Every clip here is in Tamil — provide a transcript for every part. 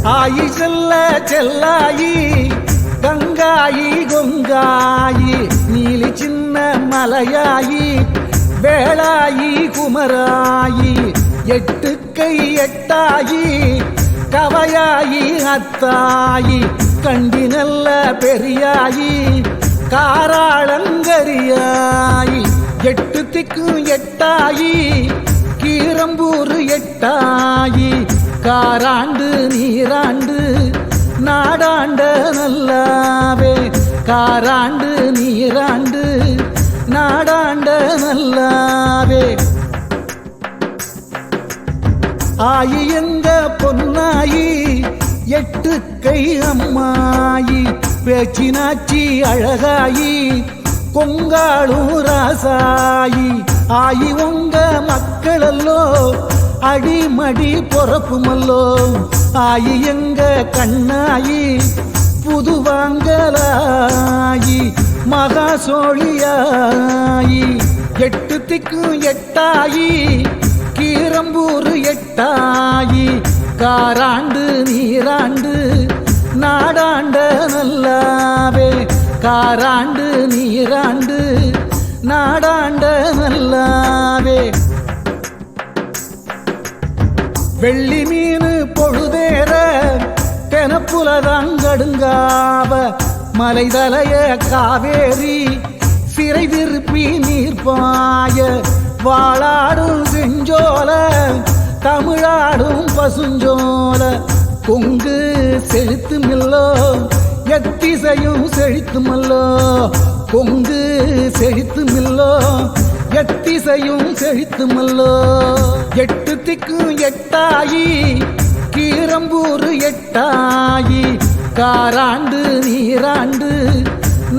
ஆயி செல்ல செல்லாயி கங்காயி கொங்காயி நீலி சின்ன மலையாயி வேளாயி குமராயி எட்டு கை எட்டாயி கவையாயி அத்தாயி கண்டி நல்ல பெரியாயி காராளங்கரியாயி எட்டு திக்கும் எட்டாயி கீரம்பூர் எட்டாயி காராண்டு நீராண்டு நாடாண்ட நல்லாவே காராண்டு நீராண்டு நாடாண்ட நல்லாவே ஆயி எங்க பொன்னாயி எட்டு கை அம்மாயி பேச்சினாச்சி அழகாயி கொங்காளும் ராசாயி ஆயி உங்க மக்களல்லோ அடிமடி பொறப்புமல்லோ ஆயி எங்க கண்ணாயி புதுவாங்கலாயி மகாசோழியாயி எட்டு திக்கும் எட்டாயி கீரம்பூர் எட்டாயி காராண்டு நீராண்டு நாடாண்ட நல்லாவே காராண்டு நீராண்டு நாடாண்ட நல்லாவே வெள்ளி மீனு பொழுதேற தெனப்புலதாங்கடுங்காவ மலைதலைய காவேரி சிறை திருப்பி நீர்ப்பாய வாழாடும் செஞ்சோல தமிழாடும் பசுஞ்சோல கொங்கு செழித்துமில்லோ எத்திசையும் செழித்துமல்லோ கொங்கு செழித்துமில்லோ எத்திசையும் செழித்துமல்லோ எட்டு திக்கும் எட்டாயி கீரம்பூர் எட்டாயி காராண்டு நீராண்டு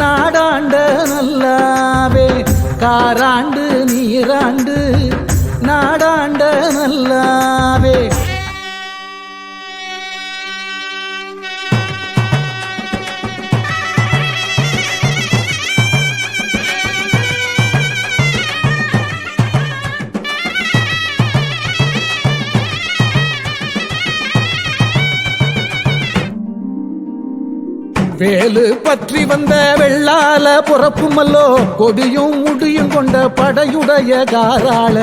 நாடாண்ட நல்லாவே காராண்டு நீராண்டு நாடாண்ட நல்லாவே வேலு பற்றி வந்த வெள்ளால புறப்புமல்லோ கொடியும் முடியும் கொண்ட படையுடைய காராள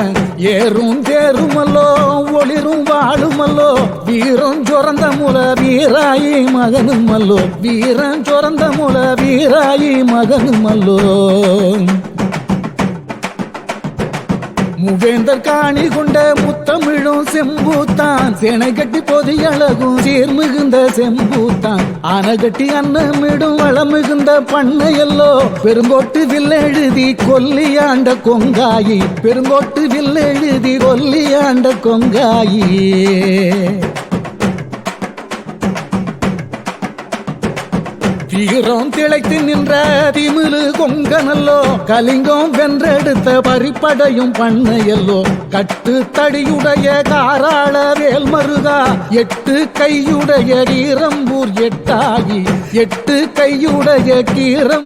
ஏறும் தேருமல்லோ ஒளிரும் வாழுமல்லோ வீரம் சொரந்த முல வீராயி மகனுமல்லோ வீரம் சொரந்த முல வீராயி மகனுமல்லோ மூவேந்தர் காணி கொண்ட முத்தமிழும் செம்பூத்தான் சேனை கட்டி பொதியழகும் சீர்மிகுந்த செம்பூத்தான் ஆன கட்டி அன்னமிடும் வளமிகுந்த பண்ணையல்லோ பெருங்கோட்டு வில்லெழுதி கொல்லியாண்ட கொங்காயி பெருங்கோட்டு வில்லெழுதி கொல்லியாண்ட கொங்காயி வீரம் திளைத்து நின்ற திமிழு கொங்கனல்லோ கலிங்கம் வென்றெடுத்த பறிப்படையும் பண்ணையல்லோ கட்டு தடியுடைய காராள வேல்மருகா எட்டு கையுடைய கீரம்பூர் எட்டாகி எட்டு கையுடைய கீரம்